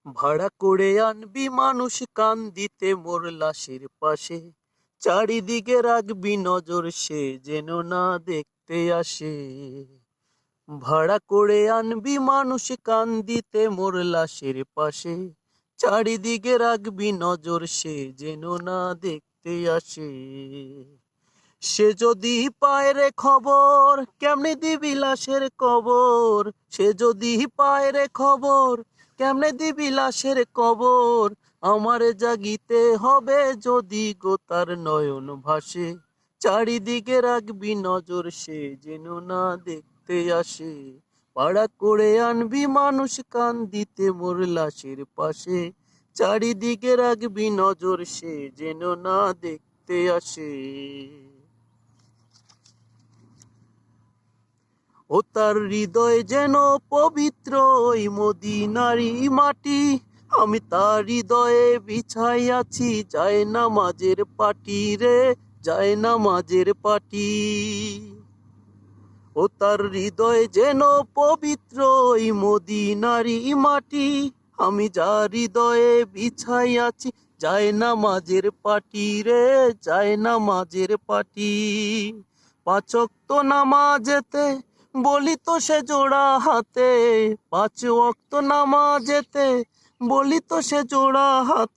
ভাড়া করে আনবি মানুষ কান দিতে মোর লাশের পাশে, চারিদিকে রাখবি নজর সে যেন না দেখতে আসে। ভাড়া করে আনবি মানুষ কান দিতে মোর লাশের পাশে, চারিদিকে রাখবি নজর সে যেন না দেখতে আসে। সে যদি পায় রে খবর কেমনে দিবি লাশের কবর, সে যদি পায় রে খবর কেমনে দিবি লাশের কবর। আমারে জাগিতে হবে যদি গো তার নয়ন ভাসে, চারিদিকে রাখবি নজর সে যেন না দেখতে আসে। পাড়া করে আনবি মানুষ কান দিতে মোর লাশের পাশে, চারিদিকে রাখবি নজর সে যেন না দেখতে আসে। ও তার হৃদয় যেন পবিত্র ওই মদিনারি মাটি, আমি তার হৃদয়ে বিছাইয়াছি যায় নামাজের পাটি রে, যায় নামাজের পাটি। ও তার হৃদয় যেন পবিত্র ওই মদিনারি মাটি, আমি যার হৃদয়ে বিছাইয়াছি যায় নামাজের পাটি রে, যায় নামাজের পাটি। পাঁচ ওয়াক্ত নামাজেতে বলি তো সে জোড়া হাতে, পাঁচ ওয়াক্ত নামাজেতে বলি তো সে জোড়া হাতে।